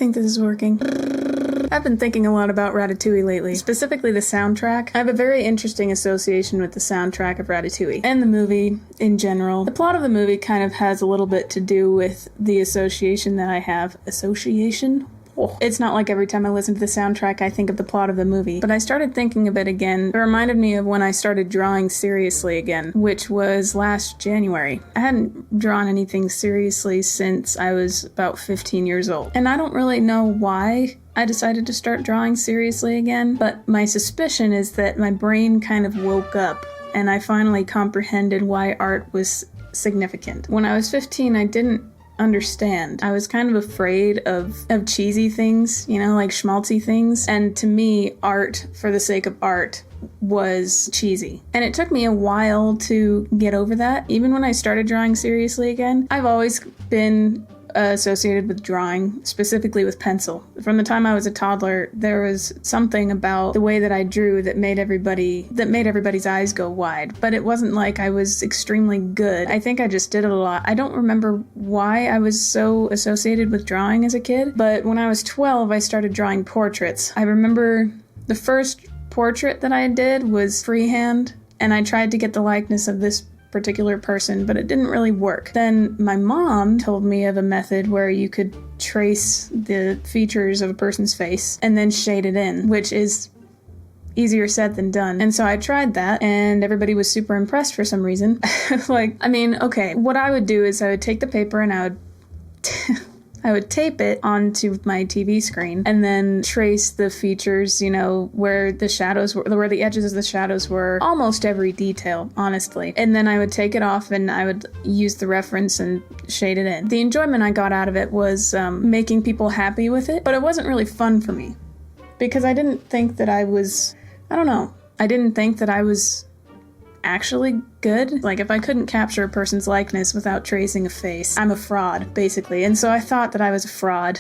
think this is working. I've been thinking a lot about Ratatouille lately, specifically the soundtrack. I have a very interesting association with the soundtrack of Ratatouille and the movie in general. The plot of the movie kind of has a little bit to do with the association that I have. Association? Oh. It's not like every time I listen to the soundtrack I think of the plot of the movie, but I started thinking of it again. It reminded me of when I started drawing seriously again, which was last January. I hadn't drawn anything seriously since I was about 15 years old, and I don't really know why I decided to start drawing seriously again, but my suspicion is that my brain kind of woke up and I finally comprehended why art was significant. When I was 15, I didn't understand. I was kind of afraid of cheesy things, you know, like schmaltzy things. And to me, art for the sake of art was cheesy. And it took me a while to get over that. Even when I started drawing seriously again, I've always been associated with drawing, specifically with pencil. From the time I was a toddler, there was something about the way that I drew that made everybody's eyes go wide. But it wasn't like I was extremely good. I think I just did it a lot. I don't remember why I was so associated with drawing as a kid, but when I was 12, I started drawing portraits. I remember the first portrait that I did was freehand, and I tried to get the likeness of this particular person, but it didn't really work. Then my mom told me of a method where you could trace the features of a person's face and then shade it in, which is easier said than done. And so I tried that, and everybody was super impressed for some reason. Okay, what I would do is I would take the paper and I would tape it onto my TV screen and then trace the features, you know, where the shadows were, where the edges of the shadows were, almost every detail, honestly. And then I would take it off and I would use the reference and shade it in. The enjoyment I got out of it was making people happy with it, but it wasn't really fun for me because I didn't think that I was actually good. Like, if I couldn't capture a person's likeness without tracing a face, I'm a fraud, basically. And so I thought that I was a fraud.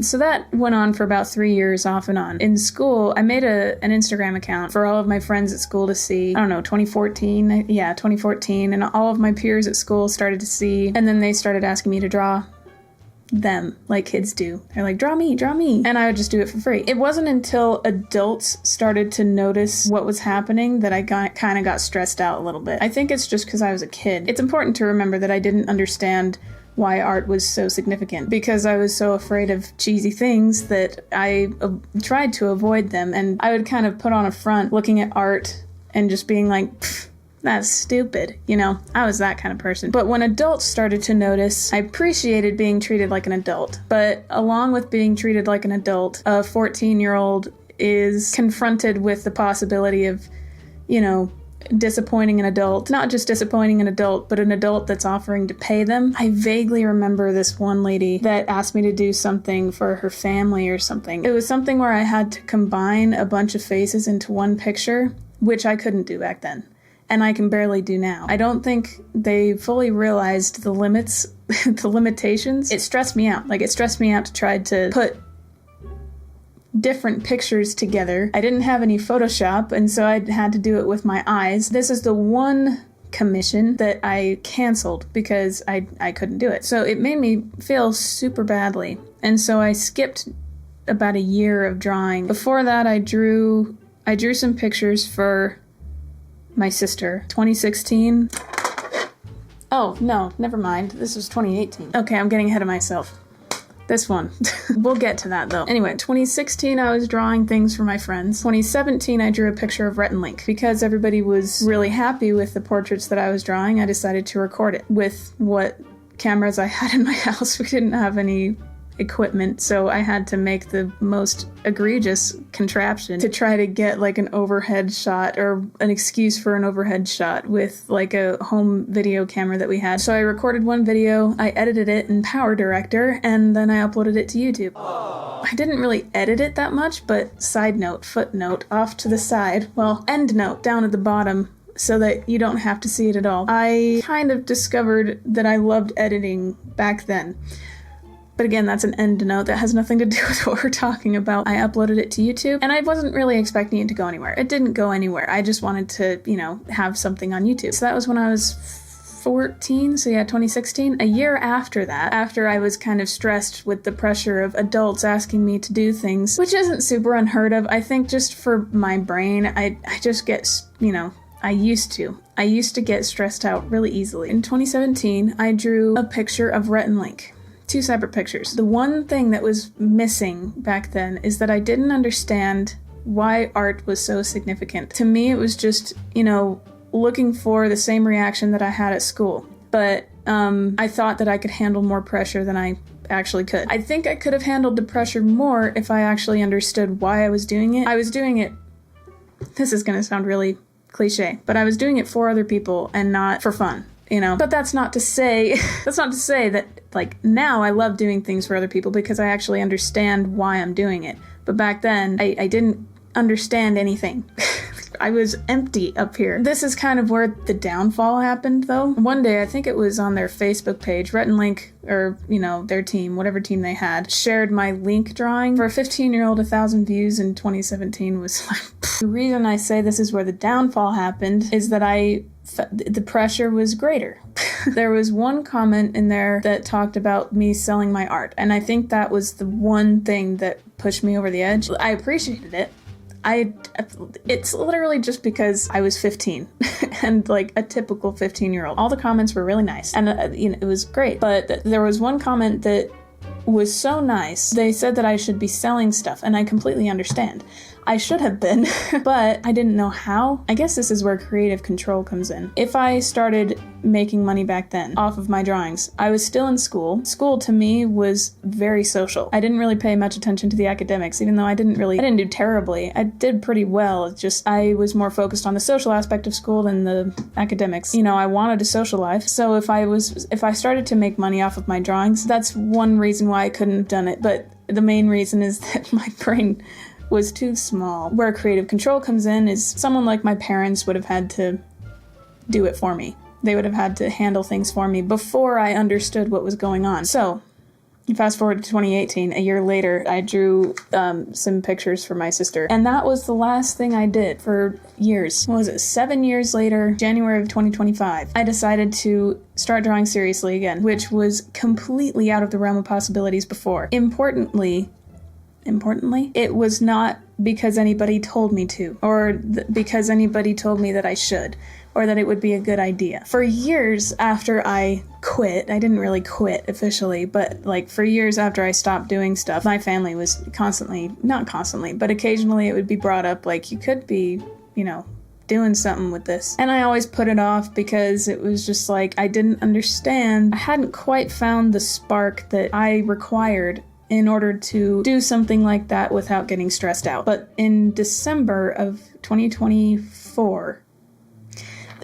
So that went on for about 3 years off and on. In school, I made an Instagram account for all of my friends at school to see. 2014. Yeah, 2014. And all of my peers at school started to see. And then they started asking me to draw them, like kids do. They're like, draw me. And I would just do it for free. It wasn't until adults started to notice what was happening that I kind of got stressed out a little bit. I think it's just because I was a kid. It's important to remember that I didn't understand why art was so significant because I was so afraid of cheesy things that I tried to avoid them. And I would kind of put on a front looking at art and just being like, that's stupid, you know? I was that kind of person. But when adults started to notice, I appreciated being treated like an adult. But along with being treated like an adult, a 14-year-old is confronted with the possibility of, you know, disappointing an adult. Not just disappointing an adult, but an adult that's offering to pay them. I vaguely remember this one lady that asked me to do something for her family or something. It was something where I had to combine a bunch of faces into one picture, which I couldn't do back then. And I can barely do now. I don't think they fully realized the limits, the limitations. It stressed me out. Like, it stressed me out to try to put different pictures together. I didn't have any Photoshop, and so I had to do it with my eyes. This is the one commission that I canceled because I couldn't do it. So it made me feel super badly. And so I skipped about a year of drawing. Before that, I drew some pictures for my sister. 2016. Oh, no, never mind. This was 2018. Okay, I'm getting ahead of myself. This one. We'll get to that, though. Anyway, 2016, I was drawing things for my friends. 2017, I drew a picture of Rhett and Link. Because everybody was really happy with the portraits that I was drawing, I decided to record it with what cameras I had in my house. We didn't have any equipment, so I had to make the most egregious contraption to try to get like an overhead shot or an excuse for an overhead shot with like a home video camera that we had. So I recorded one video, I edited it in Power Director, and then I uploaded it to YouTube. I didn't really edit it that much, but side note, footnote, off to the side, well, end note down at the bottom, so that you don't have to see it at all. I kind of discovered that I loved editing back then. But again, that's an end note that has nothing to do with what we're talking about. I uploaded it to YouTube, and I wasn't really expecting it to go anywhere. It didn't go anywhere. I just wanted to, have something on YouTube. So that was when I was 2014, so yeah, 2016, a year after that, after I was kind of stressed with the pressure of adults asking me to do things, which isn't super unheard of. I think just for my brain, I just get, I used to get stressed out really easily. In 2017, I drew a picture of Rhett and Link. 2 separate pictures. The one thing that was missing back then is that I didn't understand why art was so significant. To me, it was just, looking for the same reaction that I had at school. But I thought that I could handle more pressure than I actually could. I think I could have handled the pressure more if I actually understood why I was doing it. I was doing it, this is gonna sound really cliche, but I was doing it for other people and not for fun. But that's not to say that like now I love doing things for other people because I actually understand why I'm doing it. But back then I didn't understand anything. I was empty up here. This is kind of where the downfall happened though. One day, I think it was on their Facebook page, Rhett and Link, or their team, whatever team they had, shared my Link drawing. For a 15-year-old, 1,000 views in 2017 was like, the reason I say this is where the downfall happened is that the pressure was greater. There was one comment in there that talked about me selling my art, and I think that was the one thing that pushed me over the edge. I appreciated it. It's literally just because I was 15 and like a typical 15-year-old. All the comments were really nice and it was great, but there was one comment that was so nice. They said that I should be selling stuff, and I completely understand. I should have been, but I didn't know how. I guess this is where creative control comes in. If I started making money back then off of my drawings, I was still in school. School to me was very social. I didn't really pay much attention to the academics, even though I didn't do terribly. I did pretty well. It's just I was more focused on the social aspect of school than the academics. I wanted a social life. So if I started to make money off of my drawings, that's one reason why I couldn't have done it. But the main reason is that my brain was too small. Where creative control comes in is someone like my parents would have had to do it for me. They would have had to handle things for me before I understood what was going on. So, fast forward to 2018, a year later, I drew some pictures for my sister. And that was the last thing I did for years. What was it? 7 years later, January of 2025, I decided to start drawing seriously again, which was completely out of the realm of possibilities before. Importantly, it was not because anybody told me to, or because anybody told me that I should, or that it would be a good idea. For years after I quit, I didn't really quit officially, but like for years after I stopped doing stuff, my family was not constantly, but occasionally it would be brought up like, you could be, doing something with this. And I always put it off because it was just like, I didn't understand. I hadn't quite found the spark that I required in order to do something like that without getting stressed out. But in December of 2024,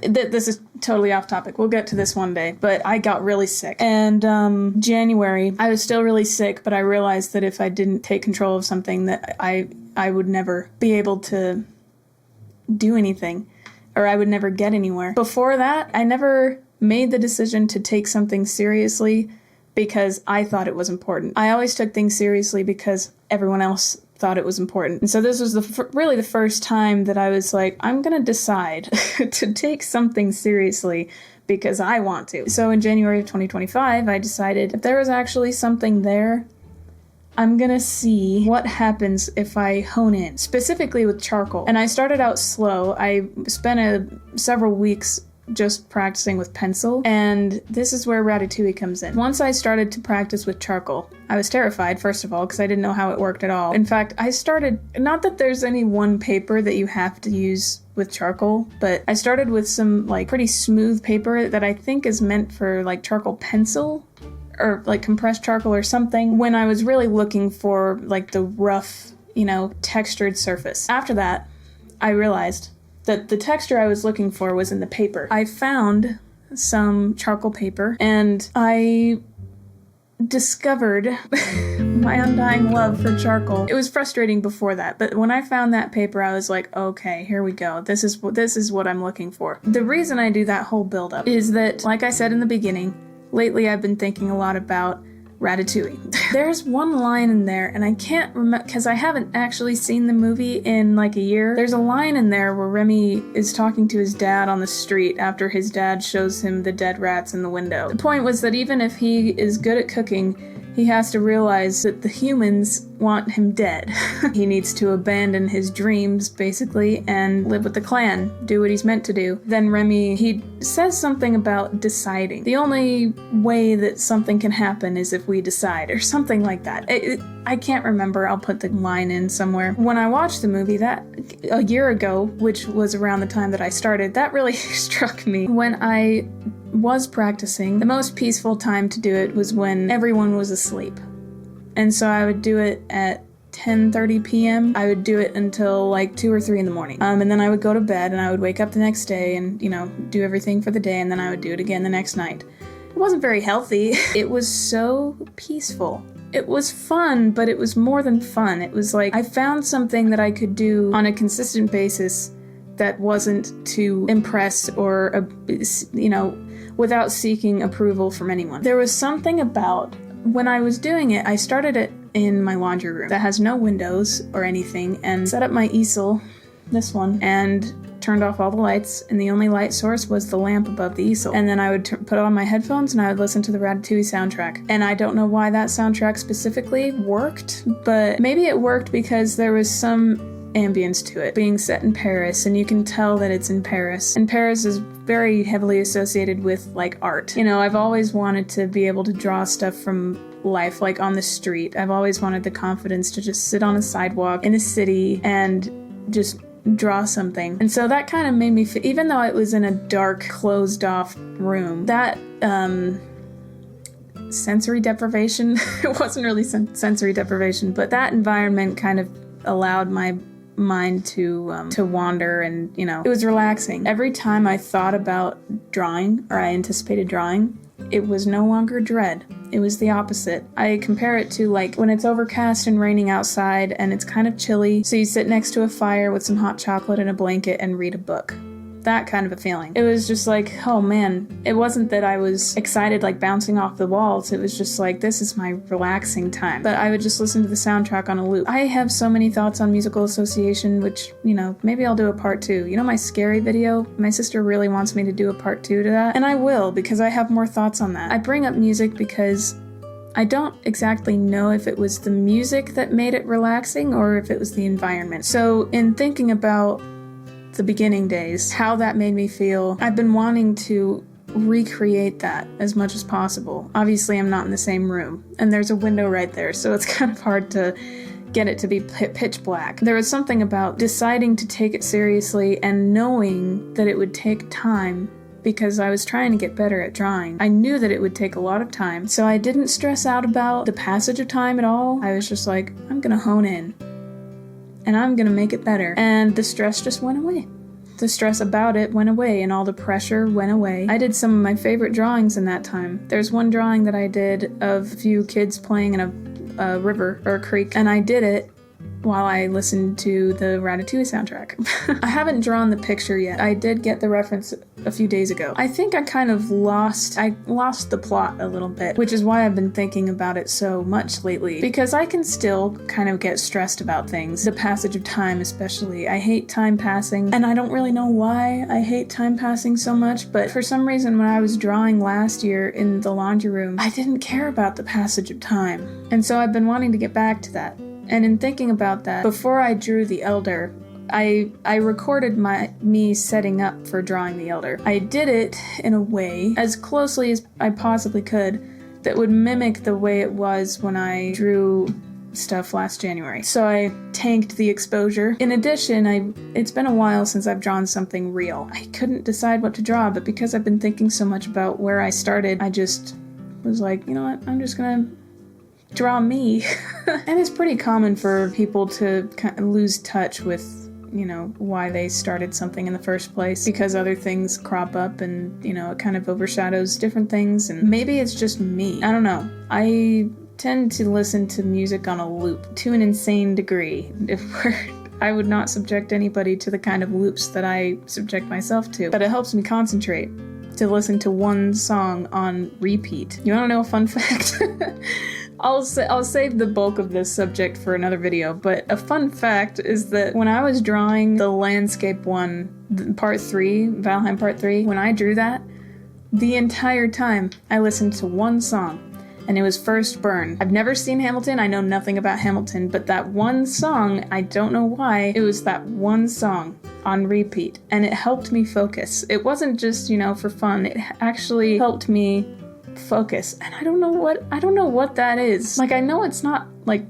this is totally off topic. We'll get to this one day, but I got really sick. And January, I was still really sick, but I realized that if I didn't take control of something, that I would never be able to do anything, or I would never get anywhere. Before that, I never made the decision to take something seriously because I thought it was important. I always took things seriously because everyone else thought it was important. And so this was really the first time that I was like, I'm gonna decide to take something seriously because I want to. So in January of 2025, I decided if there was actually something there, I'm gonna see what happens if I hone in, specifically with charcoal. And I started out slow. I spent several weeks just practicing with pencil, and this is where Ratatouille comes in. Once I started to practice with charcoal, I was terrified, first of all, because I didn't know how it worked at all. In fact, not that there's any one paper that you have to use with charcoal, but I started with some like pretty smooth paper that I think is meant for like charcoal pencil, or like compressed charcoal or something, when I was really looking for like the rough, textured surface. After that, I realized that the texture I was looking for was in the paper. I found some charcoal paper, and I discovered my undying love for charcoal. It was frustrating before that, but when I found that paper, I was like, okay, here we go. This is what I'm looking for. The reason I do that whole buildup is that, like I said in the beginning, lately I've been thinking a lot about Ratatouille. There's one line in there, and I can't remember, because I haven't actually seen the movie in like a year. There's a line in there where Remy is talking to his dad on the street after his dad shows him the dead rats in the window. The point was that even if he is good at cooking, he has to realize that the humans want him dead. He needs to abandon his dreams, basically, and live with the clan, do what he's meant to do. Then Remy, he says something about deciding. The only way that something can happen is if we decide, or something like that. I can't remember, I'll put the line in somewhere. When I watched the movie, that a year ago, which was around the time that I started, that really struck me. When I was practicing, the most peaceful time to do it was when everyone was asleep. And so I would do it at 10:30 p.m. I would do it until like 2 or 3 in the morning. And then I would go to bed and I would wake up the next day and, do everything for the day, and then I would do it again the next night. It wasn't very healthy. It was so peaceful. It was fun, but it was more than fun. It was like I found something that I could do on a consistent basis that wasn't to impress or, without seeking approval from anyone. There was something about when I was doing it, I started it in my laundry room that has no windows or anything, and set up my easel, this one, and turned off all the lights, and the only light source was the lamp above the easel. And then I would put on my headphones and I would listen to the Ratatouille soundtrack. And I don't know why that soundtrack specifically worked, but maybe it worked because there was some ambience to it, being set in Paris, and you can tell that it's in Paris. And Paris is very heavily associated with, like, art. I've always wanted to be able to draw stuff from life, like on the street. I've always wanted the confidence to just sit on a sidewalk in a city and just draw something. And so that kind of made me feel, even though it was in a dark, closed-off room, that, sensory deprivation, it wasn't really sensory deprivation, but that environment kind of allowed my mind to wander, and it was relaxing. Every time I thought about drawing, or I anticipated drawing, it was no longer dread. It was the opposite. I compare it to like when it's overcast and raining outside and it's kind of chilly, so you sit next to a fire with some hot chocolate and a blanket and read a book. That kind of a feeling. It was just like, oh man, it wasn't that I was excited like bouncing off the walls, it was just like, this is my relaxing time. But I would just listen to the soundtrack on a loop. I have so many thoughts on musical association, which, maybe I'll do a part 2. My scary video? My sister really wants me to do a part 2 to that, and I will, because I have more thoughts on that. I bring up music because I don't exactly know if it was the music that made it relaxing or if it was the environment. So in thinking about the beginning days, how that made me feel, I've been wanting to recreate that as much as possible. Obviously, I'm not in the same room, and there's a window right there, so it's kind of hard to get it to be pitch black. There was something about deciding to take it seriously and knowing that it would take time, because I was trying to get better at drawing. I knew that it would take a lot of time, so I didn't stress out about the passage of time at all. I was just like, I'm gonna hone in, and I'm gonna make it better. And the stress just went away. The stress about it went away, and all the pressure went away. I did some of my favorite drawings in that time. There's one drawing that I did of a few kids playing in a river or a creek, and I did it while I listened to the Ratatouille soundtrack. I haven't drawn the picture yet. I did get the reference a few days ago. I think I kind of lost the plot a little bit, which is why I've been thinking about it so much lately, because I can still kind of get stressed about things. The passage of time especially. I hate time passing, and I don't really know why I hate time passing so much, but for some reason when I was drawing last year in the laundry room, I didn't care about the passage of time. And so I've been wanting to get back to that. And in thinking about that, before I drew the Elder, I recorded me setting up for drawing the Elder. I did it in a way, as closely as I possibly could, that would mimic the way it was when I drew stuff last January. So I tanked the exposure. In addition, it's been a while since I've drawn something real. I couldn't decide what to draw, but because I've been thinking so much about where I started, I just was like, you know what, I'm just gonna draw me. And it's pretty common for people to kind of lose touch with, why they started something in the first place, because other things crop up and, it kind of overshadows different things. And maybe it's just me. I don't know. I tend to listen to music on a loop to an insane degree. I would not subject anybody to the kind of loops that I subject myself to, but it helps me concentrate to listen to one song on repeat. You want to know a fun fact? I'll save the bulk of this subject for another video, but a fun fact is that when I was drawing the landscape one, part 3, Valheim part 3, when I drew that, the entire time I listened to one song, and it was First Burn. I've never seen Hamilton, I know nothing about Hamilton, but that one song, I don't know why, it was that one song on repeat, and it helped me focus. It wasn't just, for fun, it actually helped me focus, and I don't know what that is. Like, I know it's not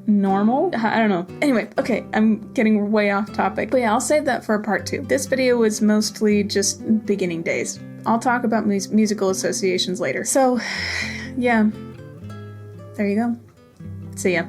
normal. I don't know. Anyway, okay, I'm getting way off topic. But yeah, I'll save that for a part 2. This video was mostly just beginning days. I'll talk about musical associations later. So, yeah, there you go. See ya.